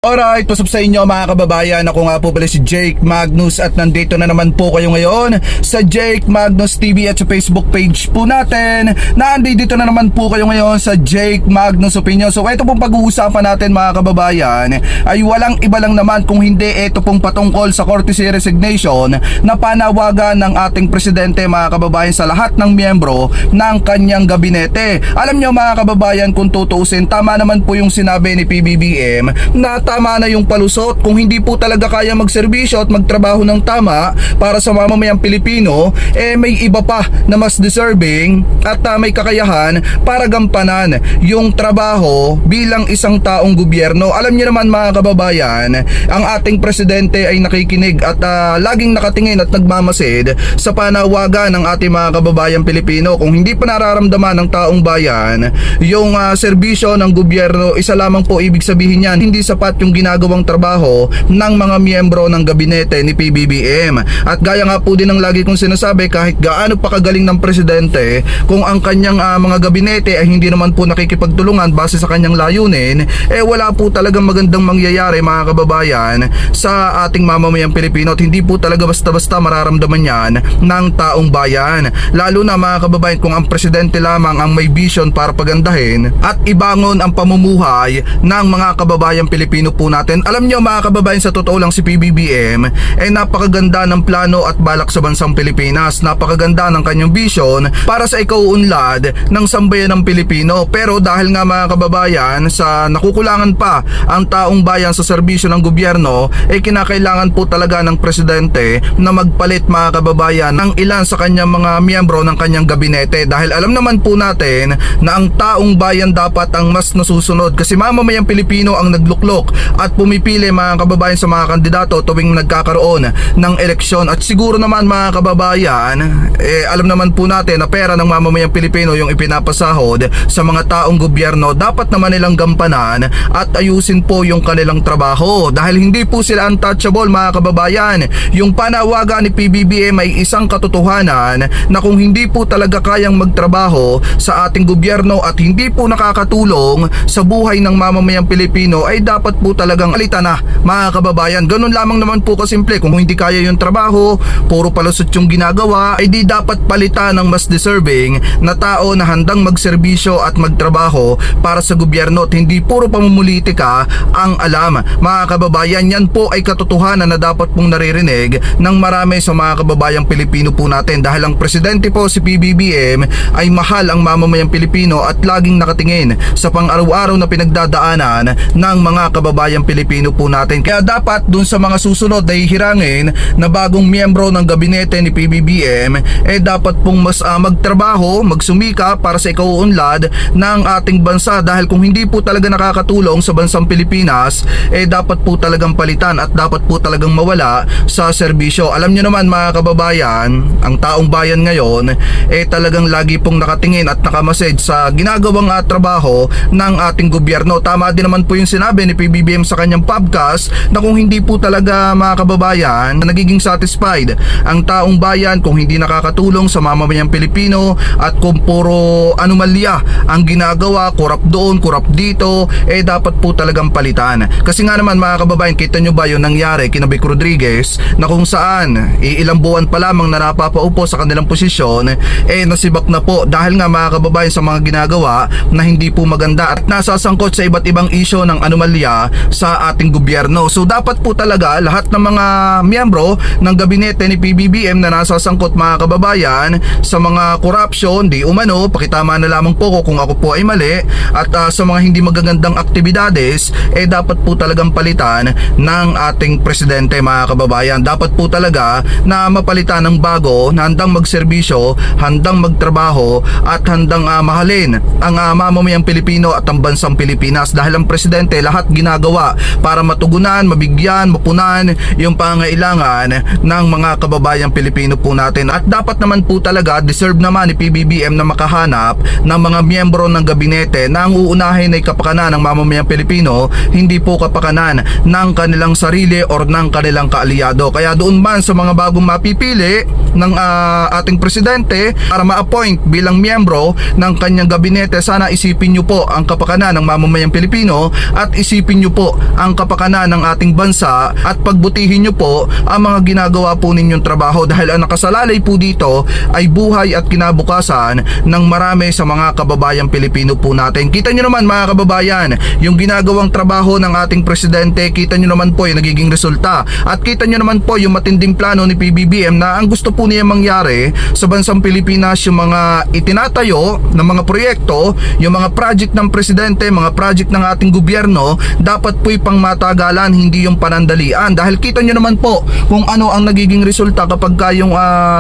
Alright, what's up sa inyo mga kababayan? Ako nga po pala si Jake Magnus at nandito na naman po kayo ngayon sa Jake Magnus TV at sa Facebook page po natin. Nandito na naman po kayo ngayon sa Jake Magnus Opinion. So ito pong pag-uusapan natin mga kababayan ay walang iba lang naman kung hindi ito pong patungkol sa courtesy resignation na panawagan ng ating presidente mga kababayan sa lahat ng miyembro ng kanyang gabinete. Alam nyo mga kababayan, kung tutuusin, tama naman po yung sinabi ni PBBM na tama na yung palusot. Kung hindi po talaga kaya magserbisyo at magtrabaho ng tama para sa mamamayang Pilipino, may iba pa na mas deserving at may kakayahan para gampanan yung trabaho bilang isang taong gobyerno. Alam niyo naman mga kababayan, ang ating presidente ay nakikinig at laging nakatingin at nagmamasid sa panawagan ng ating mga kababayang Pilipino. Kung hindi pa nararamdaman ng taong bayan yung serbisyo ng gobyerno, isa lamang po ibig sabihin yan, hindi sapat yung ginagawang trabaho ng mga miyembro ng gabinete ni PBBM. At gaya nga po din ng lagi kong sinasabi, kahit gaano pa kagaling ng presidente, kung ang kanyang mga gabinete ay hindi naman po nakikipagtulungan base sa kanyang layunin, wala po talagang magandang mangyayari mga kababayan sa ating mamamayang Pilipino. At hindi po talaga basta-basta mararamdaman yan ng taong bayan. Lalo na mga kababayan, kung ang presidente lamang ang may vision para pagandahin at ibangon ang pamumuhay ng mga kababayang Pilipino po natin. Alam nyo mga kababayan, sa totoo lang si PBBM napakaganda ng plano at balak sa bansang Pilipinas. Napakaganda ng kanyang vision para sa ikauunlad ng sambayan ng Pilipino. Pero dahil nga mga kababayan, sa nakukulangan pa ang taong bayan sa serbisyo ng gobyerno, kinakailangan po talaga ng presidente na magpalit mga kababayan ng ilan sa kanyang mga miyembro ng kanyang gabinete. Dahil alam naman po natin na ang taong bayan dapat ang mas nasusunod, kasi mamamayang Pilipino ang nagluklok at pumipili mga kababayan sa mga kandidato tuwing nagkakaroon ng eleksyon. At siguro naman mga kababayan, alam naman po natin na pera ng mamamayang Pilipino yung ipinapasahod sa mga taong gobyerno. Dapat naman nilang gampanan at ayusin po yung kanilang trabaho, dahil hindi po sila untouchable mga kababayan. Yung panawagan ni PBBM ay isang katotohanan na kung hindi po talaga kayang magtrabaho sa ating gobyerno at hindi po nakakatulong sa buhay ng mamamayang Pilipino, ay dapat po talagang alitan na mga kababayan. Ganun lamang naman po kasimple. Kung hindi kaya yung trabaho, puro palusot yung ginagawa, ay di dapat palitan ng mas deserving na tao na handang magserbisyo at magtrabaho para sa gobyerno at hindi puro pamumulitika ang alam. Mga kababayan, yan po ay katotohanan na dapat pong naririnig ng marami sa mga kababayang Pilipino po natin, dahil ang presidente po si PBBM ay mahal ang mamamayang Pilipino at laging nakatingin sa pang-araw-araw na pinagdadaanan ng mga kababayang Pilipino po natin. Kaya dapat dun sa mga susunod na hihirangin na bagong miyembro ng gabinete ni PBBM, dapat pong mas magtrabaho, magsumika para sa ikauunlad ng ating bansa, dahil kung hindi po talaga nakakatulong sa bansang Pilipinas, dapat po talagang palitan at dapat po talagang mawala sa serbisyo. Alam nyo naman mga kababayan, ang taong bayan ngayon talagang lagi pong nakatingin at nakamasid sa ginagawang trabaho ng ating gobyerno. Tama din naman po yung sinabi ni PBBM sa kanyang podcast na kung hindi po talaga mga kababayan nagiging satisfied ang taong bayan, kung hindi nakakatulong sa mamamayang Pilipino at kung puro anomalya ang ginagawa, kurap doon, kurap dito, dapat po talagang palitan. Kasi nga naman mga kababayan, kita nyo ba yung nangyari kina Vic Rodriguez, na kung saan ilang buwan pa lamang na napapaupo sa kanilang posisyon, nasibak na po dahil nga mga kababayan sa mga ginagawa na hindi po maganda at nasasangkot sa iba't ibang isyo ng anomalya sa ating gobyerno. So dapat po talaga lahat ng mga miyembro ng gabinete ni PBBM na nasasangkot mga kababayan sa mga corruption, di umano, pakitama na lamang po ko kung ako po ay mali, at sa mga hindi magagandang aktibidades, dapat po talagang palitan ng ating presidente mga kababayan. Dapat po talaga na mapalitan ng bago na handang magserbisyo, handang magtrabaho at handang mahalin ang mamamayang Pilipino at ang bansang Pilipinas, dahil ang presidente lahat ginagawa para matugunan, mabigyan, mapunan yung pangailangan ng mga kababayang Pilipino po natin. At dapat naman po talaga, deserve naman ni PBBM na makahanap ng mga miyembro ng gabinete na ang uunahin ay kapakanan ng mamamayang Pilipino, hindi po kapakanan ng kanilang sarili or ng kanilang kaalyado. Kaya doon man sa mga bagong mapipili ng ating presidente para ma-appoint bilang miyembro ng kanyang gabinete, sana isipin nyo po ang kapakanan ng mamamayang Pilipino at isipin nyo nyo po ang kapakanan ng ating bansa at pagbutihin nyo po ang mga ginagawa po ninyong trabaho, dahil ang nakasalalay po dito ay buhay at kinabukasan ng marami sa mga kababayang Pilipino po natin. Kita nyo naman mga kababayan, yung ginagawang trabaho ng ating presidente, kita nyo naman po yung nagiging resulta, at kita nyo naman po yung matinding plano ni PBBM na ang gusto po niya mangyari sa bansang Pilipinas, yung mga itinatayo ng mga proyekto, yung mga project ng presidente, mga project ng ating gobyerno, dapat po ipang matagalan, hindi yung panandalian, dahil kita nyo naman po kung ano ang nagiging resulta kapag yung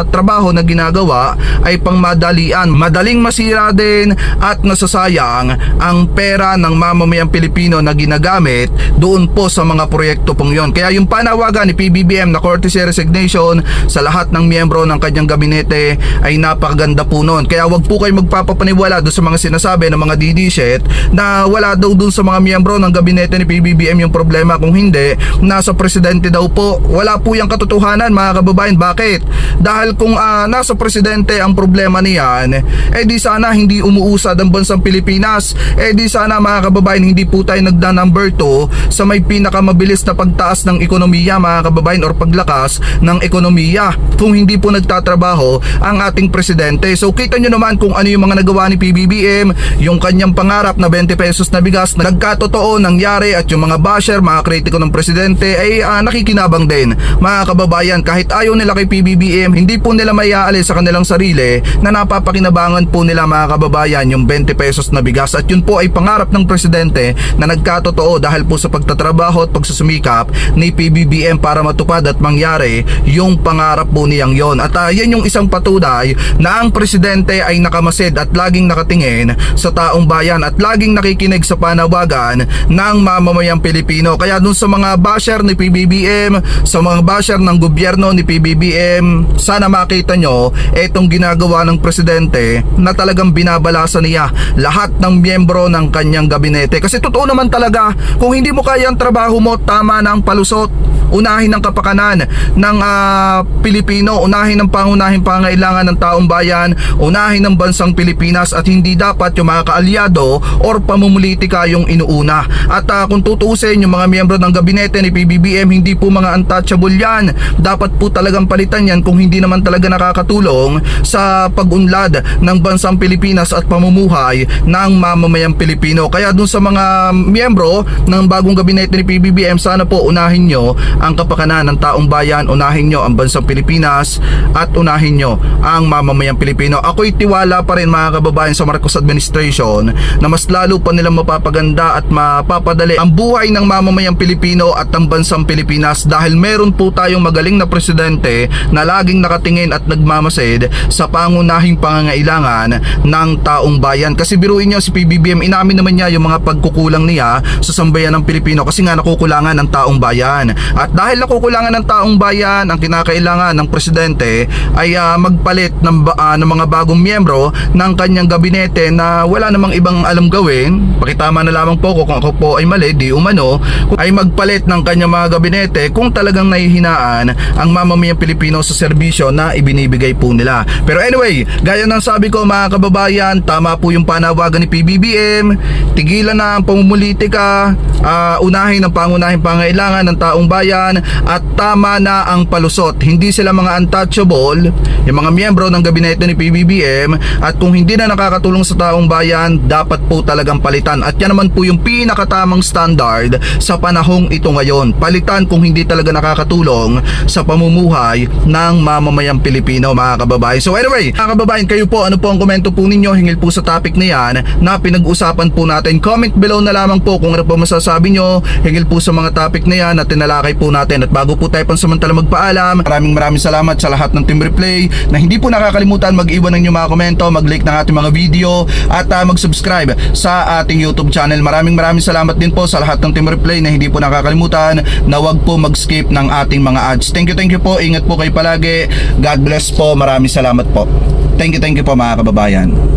trabaho na ginagawa ay pang madalian. Madaling masira din at nasasayang ang pera ng mamamayang Pilipino na ginagamit doon po sa mga proyekto pong yon. Kaya yung panawagan ni PBBM na courtesy resignation sa lahat ng miyembro ng kanyang gabinete ay napakaganda po noon. Kaya wag po kayo magpapapaniwala doon sa mga sinasabi ng mga didishit na wala daw doon sa mga miyembro ng gabinete ni PBBM yung problema. Kung hindi, nasa presidente daw po. Wala po yung katotohanan mga kababayan. Bakit? Dahil kung nasa presidente ang problema niyan, di sana hindi umuusad ang bansang Pilipinas. Di sana mga kababayan, hindi po tayo nagda number 2 sa may pinakamabilis na pagtaas ng ekonomiya mga kababayan, or paglakas ng ekonomiya, kung hindi po nagtatrabaho ang ating presidente. So kita nyo naman kung ano yung mga nagawa ni PBBM, yung kanyang pangarap na 20 pesos na bigas na nagkatotoo nangyari, at yung mga basher, mga kritiko ng presidente ay nakikinabang din mga kababayan. Kahit ayaw nila kay PBBM, hindi po nila maiaalis sa kanilang sarili na napapakinabangan po nila mga kababayan yung 20 pesos na bigas, at yun po ay pangarap ng presidente na nagkatotoo dahil po sa pagtatrabaho at pagsusumikap ni PBBM para matupad at mangyari yung pangarap po niyang yon. At yan yung isang patunay na ang presidente ay nakamasid at laging nakatingin sa taong bayan at laging nakikinig sa panawagan ng mamamayang Pilipino. Kaya dun sa mga basher ni PBBM, sa mga basher ng gobyerno ni PBBM, sana makita nyo itong ginagawa ng presidente na talagang binabalasan niya lahat ng miyembro ng kanyang gabinete. Kasi totoo naman talaga, kung hindi mo kaya ang trabaho mo, tama na ang palusot. Unahin ang kapakanan ng Pilipino, unahin ang pangunahing pangailangan ng taong bayan, unahin ang bansang Pilipinas, at hindi dapat yung mga kaalyado or pamumulitika yung inuuna. At kung tutuusin yung mga miyembro ng gabinete ni PBBM, hindi po mga untouchable yan. Dapat po talagang palitan yan kung hindi naman talaga nakakatulong sa pag-unlad ng bansang Pilipinas at pamumuhay ng mamamayang Pilipino. Kaya dun sa mga miyembro ng bagong gabinete ni PBBM, sana po unahin nyo ang kapakanan ng taong bayan, unahin nyo ang bansang Pilipinas, at unahin nyo ang mamamayang Pilipino. Ako'y tiwala pa rin mga kababayan sa Marcos administration na mas lalo pa nilang mapapaganda at mapapadali ang buhay ng mamamayang Pilipino at ng bansang Pilipinas, dahil meron po tayong magaling na presidente na laging nakatingin at nagmamasid sa pangunahing pangangailangan ng taong bayan. Kasi biruin nyo, si PBBM, inamin naman niya yung mga pagkukulang niya sa sambayan ng Pilipino kasi nga nakukulangan ng taong bayan. At dahil nakukulangan ng taong bayan, ang kinakailangan ng presidente ay magpalit ng mga bagong miyembro ng kanyang gabinete na wala namang ibang alam gawin. Pakitama na lamang po kung ako po ay mali, di umano, ay magpalit ng kanyang mga gabinete kung talagang nahihinaan ang mamamayang Pilipino sa serbisyo na ibinibigay po nila. Pero anyway, gaya ng sabi ko mga kababayan, tama po yung panawagan ni PBBM, tigilan na ang pamumulitika, unahin ang pangunahing pangailangan ng taong bayan, at tama na ang palusot. Hindi sila mga untouchable, yung mga miyembro ng gabinete ni PBBM, at kung hindi na nakakatulong sa taong bayan, dapat po talagang palitan. At yan naman po yung pinakatamang standard sa panahong ito ngayon. Palitan kung hindi talaga nakakatulong sa pamumuhay ng mamamayang Pilipino mga kababayan. So anyway, mga kababayan, kayo po, ano po ang komento po ninyo hingil po sa topic na yan na pinag-usapan po natin? Comment below na lamang po kung ano po masasabi nyo hingil po sa mga topic na yan na tinalakay po natin. At bago po tayo pansamantala magpaalam, maraming salamat sa lahat ng Team Replay na hindi po nakakalimutan mag-iwan ng inyong mga komento, mag-like ng ating mga video, at mag-subscribe sa ating YouTube channel. Maraming salamat din po sa lahat ng Team Replay na hindi po nakakalimutan na wag po mag-skip ng ating mga ads. Thank you po, ingat po kayo palagi. God bless po, maraming salamat po. Thank you po mga kababayan.